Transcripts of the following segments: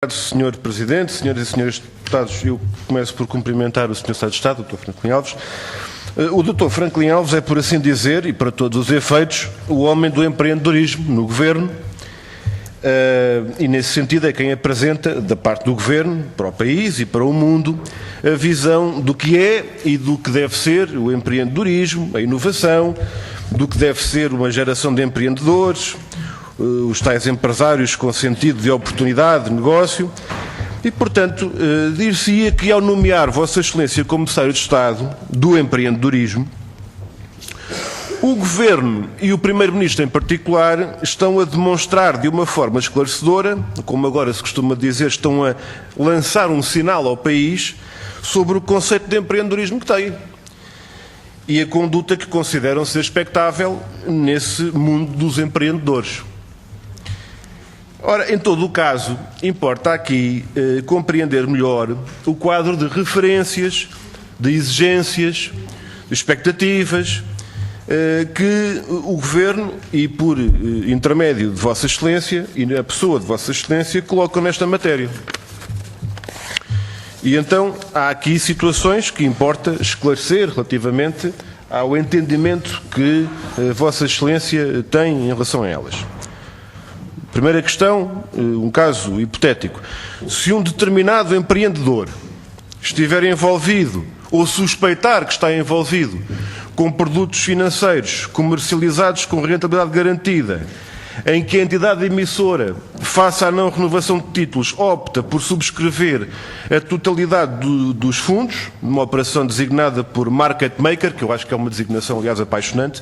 Senhor Presidente, senhoras e senhores deputados, eu começo por cumprimentar o Sr. Secretário de Estado, Dr. Franklin Alves. O Dr. Franklin Alves é, por assim dizer, e para todos os efeitos, o homem do empreendedorismo no Governo, e nesse sentido é quem apresenta, da parte do Governo, para o país e para o mundo, a visão do que é e do que deve ser o empreendedorismo, a inovação, do que deve ser uma geração de empreendedores, os tais empresários com sentido de oportunidade, de negócio, e, portanto, dir-se-ia que ao nomear Vossa Excelência como Secretário de Estado do empreendedorismo, o Governo e o Primeiro-Ministro em particular estão a demonstrar de uma forma esclarecedora, como agora se costuma dizer, estão a lançar um sinal ao país sobre o conceito de empreendedorismo que têm e a conduta que consideram ser expectável nesse mundo dos empreendedores. Ora, em todo o caso, importa aqui compreender melhor o quadro de referências, de exigências, de expectativas que o Governo e por intermédio de Vossa Excelência e a pessoa de Vossa Excelência colocam nesta matéria. E então há aqui situações que importa esclarecer relativamente ao entendimento que Vossa Excelência tem em relação a elas. Primeira questão, um caso hipotético. Se um determinado empreendedor estiver envolvido ou suspeitar que está envolvido com produtos financeiros comercializados com rentabilidade garantida, em que a entidade emissora, face à não renovação de títulos, opta por subscrever a totalidade dos fundos, numa operação designada por market maker, que eu acho que é uma designação, aliás, apaixonante,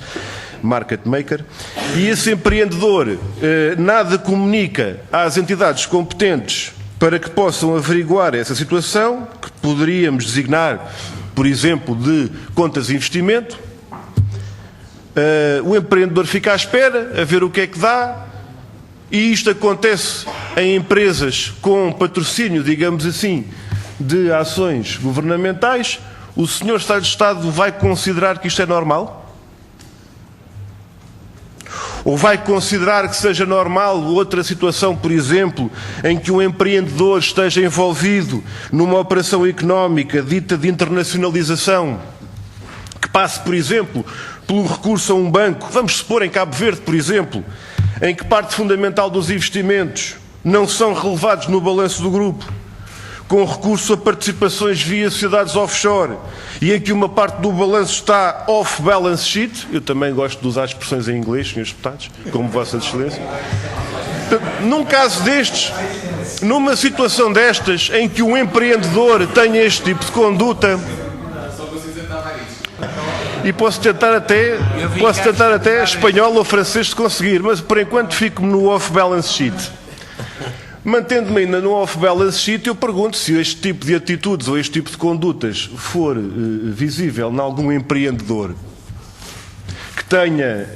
market maker, e esse empreendedor nada comunica às entidades competentes para que possam averiguar essa situação, que poderíamos designar, por exemplo, de contas de investimento. O empreendedor fica à espera, a ver o que é que dá, e isto acontece em empresas com patrocínio, digamos assim, de ações governamentais. O Sr. Secretário de Estado vai considerar que isto é normal? Ou vai considerar que seja normal outra situação, por exemplo, em que um empreendedor esteja envolvido numa operação económica dita de internacionalização, que passe, por exemplo, pelo recurso a um banco, vamos supor em Cabo Verde, por exemplo, em que parte fundamental dos investimentos não são relevados no balanço do grupo, com recurso a participações via sociedades offshore, e em que uma parte do balanço está off-balance sheet, eu também gosto de usar expressões em inglês, senhores deputados, como Vossa Excelência. Num caso destes, numa situação destas, em que um empreendedor tenha este tipo de conduta, e posso tentar até espanhol ou francês se conseguir, mas por enquanto fico-me no off-balance sheet. Mantendo-me ainda no off-balance sheet, eu pergunto se este tipo de atitudes ou este tipo de condutas for visível em algum empreendedor que tenha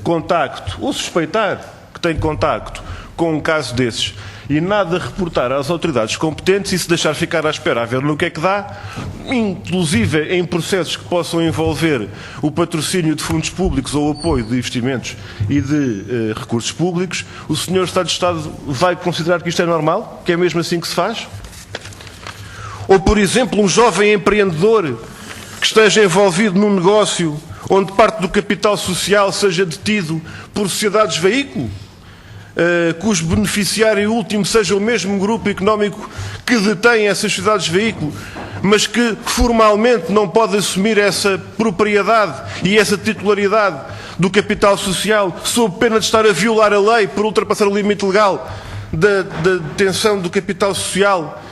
contacto, ou suspeitar que tem contacto com um caso desses, e nada reportar às autoridades competentes e se deixar ficar à espera a ver no que é que dá, inclusive em processos que possam envolver o patrocínio de fundos públicos ou o apoio de investimentos e de recursos públicos, o Sr. Secretário de Estado vai considerar que isto é normal? Que é mesmo assim que se faz? Ou, por exemplo, um jovem empreendedor que esteja envolvido num negócio onde parte do capital social seja detido por sociedades veículo, cujo beneficiário último seja o mesmo grupo económico que detém essas sociedades veículo, mas que formalmente não pode assumir essa propriedade e essa titularidade do capital social, sob pena de estar a violar a lei por ultrapassar o limite legal da detenção do capital social.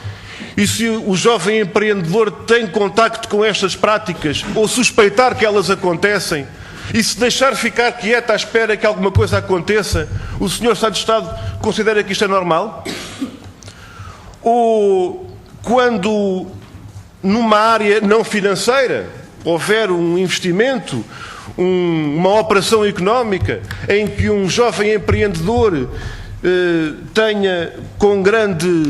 E se o jovem empreendedor tem contacto com estas práticas ou suspeitar que elas acontecem, e se deixar ficar quieto à espera que alguma coisa aconteça, o Sr. Secretário de Estado considera que isto é normal? Ou quando numa área não financeira houver um investimento, uma operação económica em que um jovem empreendedor tenha com grande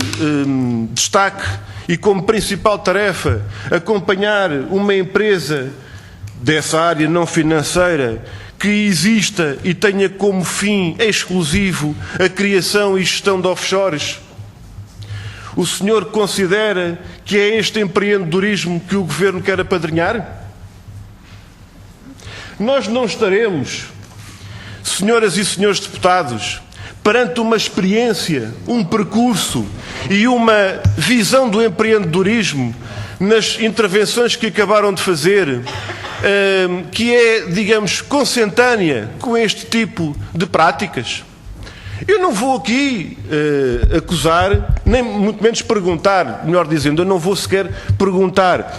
destaque e como principal tarefa acompanhar uma empresa dessa área não financeira que exista e tenha como fim exclusivo a criação e gestão de offshores, O senhor considera que é este empreendedorismo que o Governo quer apadrinhar? Nós não estaremos, senhoras e senhores deputados, perante uma experiência, um percurso e uma visão do empreendedorismo nas intervenções que acabaram de fazer, que é, digamos, consentânea com este tipo de práticas? Eu não vou aqui acusar, nem muito menos perguntar, melhor dizendo, eu não vou sequer perguntar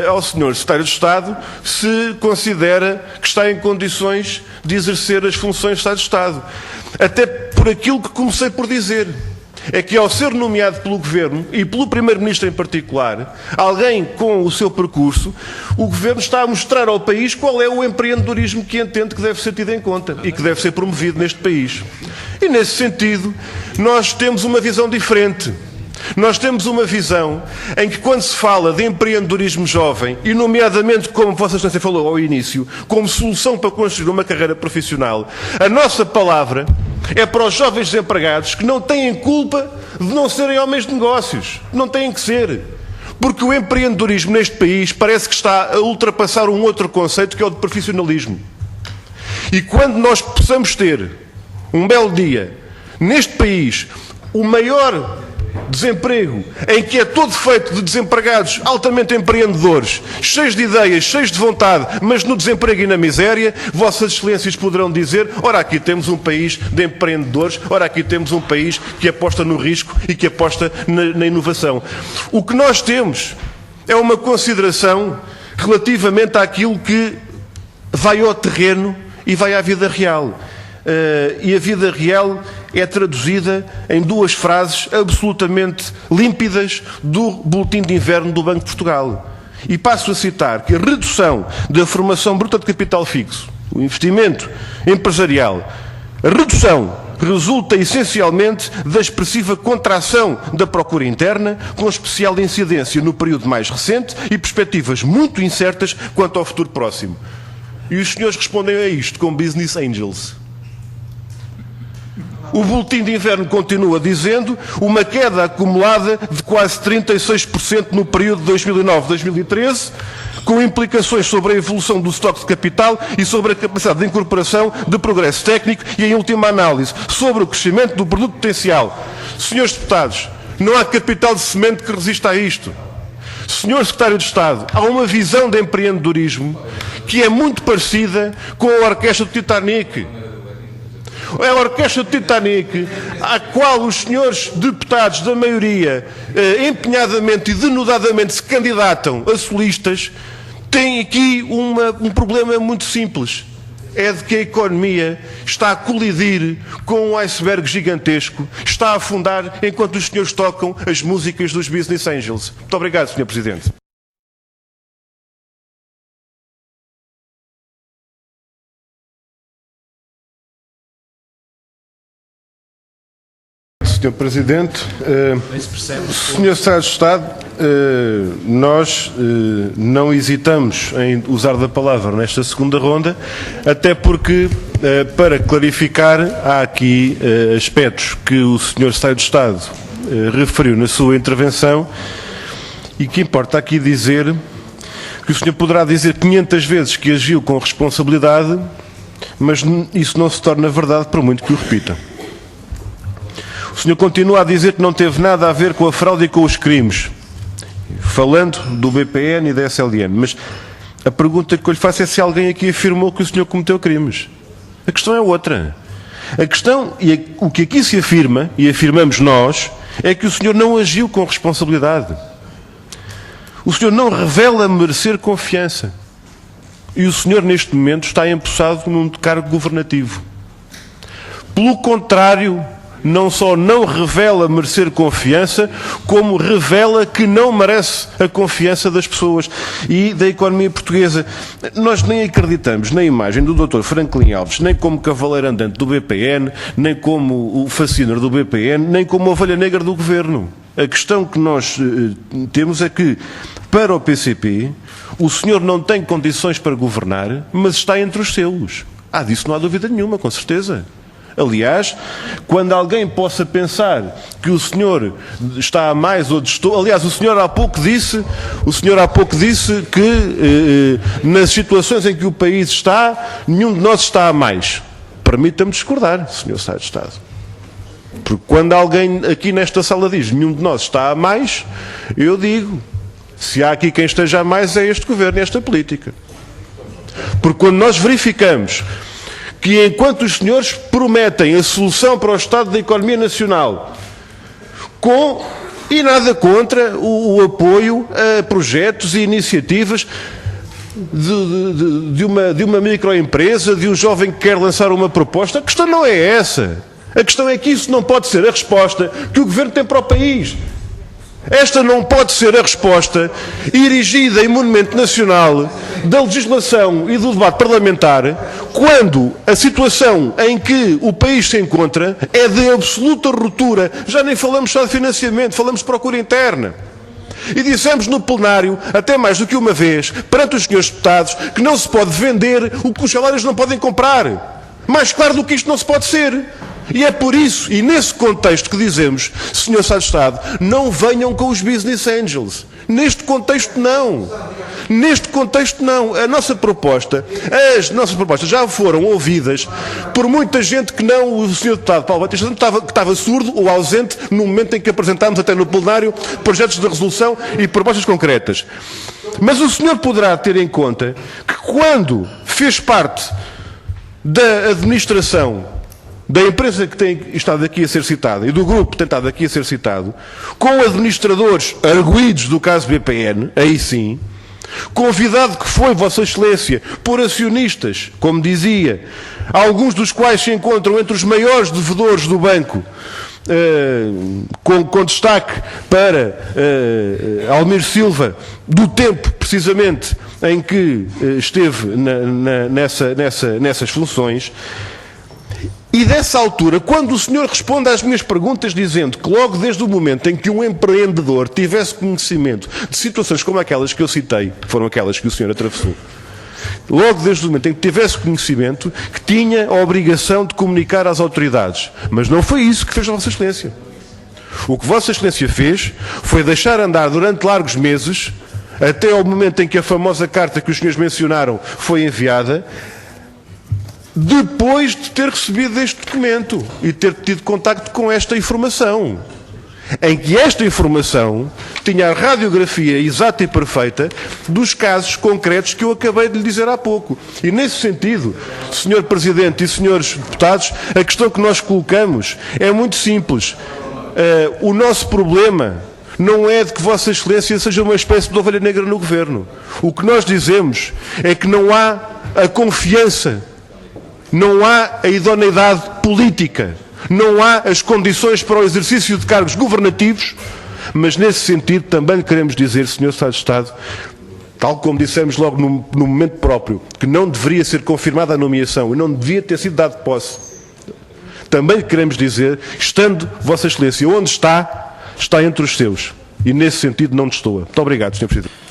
ao Sr. Secretário de Estado se considera que está em condições de exercer as funções de Estado de Estado. Até por aquilo que comecei por dizer. É que ao ser nomeado pelo Governo, e pelo Primeiro-Ministro em particular, alguém com o seu percurso, o Governo está a mostrar ao país qual é o empreendedorismo que entende que deve ser tido em conta e que deve ser promovido neste país. E nesse sentido, nós temos uma visão diferente. Nós temos uma visão em que, quando se fala de empreendedorismo jovem, e nomeadamente, como Vossa Excelência falou ao início, como solução para construir uma carreira profissional, a nossa palavra é para os jovens desempregados que não têm culpa de não serem homens de negócios. Não têm que ser. Porque o empreendedorismo neste país parece que está a ultrapassar um outro conceito, que é o de profissionalismo. E quando nós possamos ter, um belo dia, neste país, o maior desemprego, em que é todo feito de desempregados altamente empreendedores, cheios de ideias, cheios de vontade, mas no desemprego e na miséria, Vossas Excelências poderão dizer: ora, aqui temos um país de empreendedores, ora, aqui temos um país que aposta no risco e que aposta na inovação. O que nós temos é uma consideração relativamente àquilo que vai ao terreno e vai à vida real. E a vida real é traduzida em duas frases absolutamente límpidas do Boletim de Inverno do Banco de Portugal. E passo a citar que a redução da formação bruta de capital fixo, o investimento empresarial, a redução resulta essencialmente da expressiva contração da procura interna, com especial incidência no período mais recente e perspectivas muito incertas quanto ao futuro próximo. E os senhores respondem a isto com business angels. O Boletim de Inverno continua dizendo uma queda acumulada de quase 36% no período de 2009-2013, com implicações sobre a evolução do estoque de capital e sobre a capacidade de incorporação de progresso técnico e, em última análise, sobre o crescimento do produto potencial. Senhores deputados, não há capital de semente que resista a isto. Senhor Secretário de Estado, há uma visão de empreendedorismo que é muito parecida com a Orquestra do Titanic. É a Orquestra do Titanic, à qual os senhores deputados da maioria empenhadamente e denudadamente se candidatam a solistas, tem aqui um problema muito simples. É de que a economia está a colidir com um iceberg gigantesco, está a afundar enquanto os senhores tocam as músicas dos Business Angels. Muito obrigado, Sr. Presidente. Sr. Presidente, Sr. Secretário de Estado, nós não hesitamos em usar da palavra nesta segunda ronda, até porque, para clarificar, há aqui aspectos que o Sr. Secretário de Estado referiu na sua intervenção e que importa aqui dizer que o senhor poderá dizer 500 vezes que agiu com responsabilidade, mas isso não se torna verdade por muito que o repita. O senhor continua a dizer que não teve nada a ver com a fraude e com os crimes, falando do BPN e da SLN, mas a pergunta que eu lhe faço é se alguém aqui afirmou que o senhor cometeu crimes. A questão é outra. A questão, e o que aqui se afirma, e afirmamos nós, é que o senhor não agiu com responsabilidade. O senhor não revela merecer confiança. E o senhor, neste momento, está empossado num cargo governativo. Pelo contrário, não só não revela merecer confiança, como revela que não merece a confiança das pessoas e da economia portuguesa. Nós nem acreditamos na imagem do Dr. Franklin Alves, nem como cavaleiro andante do BPN, nem como o fascínio do BPN, nem como a ovelha negra do Governo. A questão que nós temos é que, para o PCP, o senhor não tem condições para governar, mas está entre os seus. Disso não há dúvida nenhuma, com certeza. Aliás, quando alguém possa pensar que o senhor está a mais ou distou... Aliás, o senhor há pouco disse que nas situações em que o país está, nenhum de nós está a mais. Permita-me discordar, senhor Secretário de Estado. Porque quando alguém aqui nesta sala diz nenhum de nós está a mais, eu digo, se há aqui quem esteja a mais é este governo e esta política. Porque quando nós verificamos que enquanto os senhores prometem a solução para o estado da economia nacional, e nada contra o apoio a projetos e iniciativas de uma microempresa, de um jovem que quer lançar uma proposta, a questão não é essa. A questão é que isso não pode ser a resposta que o governo tem para o país. Esta não pode ser a resposta erigida em monumento nacional da legislação e do debate parlamentar, quando a situação em que o país se encontra é de absoluta ruptura. Já nem falamos só de financiamento, falamos de procura interna. E dissemos no plenário, até mais do que uma vez, perante os senhores deputados, que não se pode vender o que os salários não podem comprar. Mais claro do que isto não se pode ser. E é por isso, e nesse contexto que dizemos, Sr. Secretário de Estado, não venham com os business angels. Neste contexto não. Neste contexto não. As nossas propostas já foram ouvidas por muita gente que não o Sr. Deputado Paulo Batista, que estava surdo ou ausente no momento em que apresentámos até no plenário projetos de resolução e propostas concretas. Mas o senhor poderá ter em conta que quando fez parte da administração da empresa que tem estado aqui a ser citada e do grupo que tem estado aqui a ser citado, com administradores arguidos do caso BPN, aí sim, convidado que foi, Vossa Excelência, por acionistas, como dizia, alguns dos quais se encontram entre os maiores devedores do banco, com destaque para Almir Silva, do tempo, precisamente, em que esteve nessas funções. E dessa altura, quando o senhor responde às minhas perguntas dizendo que logo desde o momento em que um empreendedor tivesse conhecimento de situações como aquelas que eu citei, que foram aquelas que o senhor atravessou, logo desde o momento em que tivesse conhecimento, que tinha a obrigação de comunicar às autoridades. Mas não foi isso que fez a Vossa Excelência. O que Vossa Excelência fez foi deixar andar durante largos meses, até ao momento em que a famosa carta que os senhores mencionaram foi enviada, depois de ter recebido este documento e ter tido contacto com esta informação, em que esta informação tinha a radiografia exata e perfeita dos casos concretos que eu acabei de lhe dizer há pouco. E nesse sentido, Sr. Presidente e Srs. Deputados, a questão que nós colocamos é muito simples. O nosso problema não é de que Vossa Excelência seja uma espécie de ovelha negra no Governo. O que nós dizemos é que não há a confiança, não há a idoneidade política, não há as condições para o exercício de cargos governativos, mas nesse sentido também queremos dizer, Sr. Secretário de Estado, tal como dissemos logo no momento próprio, que não deveria ser confirmada a nomeação e não devia ter sido dado posse. Também queremos dizer, estando Vossa Excelência onde está, está entre os seus. E nesse sentido não destoa. Muito obrigado, Sr. Presidente.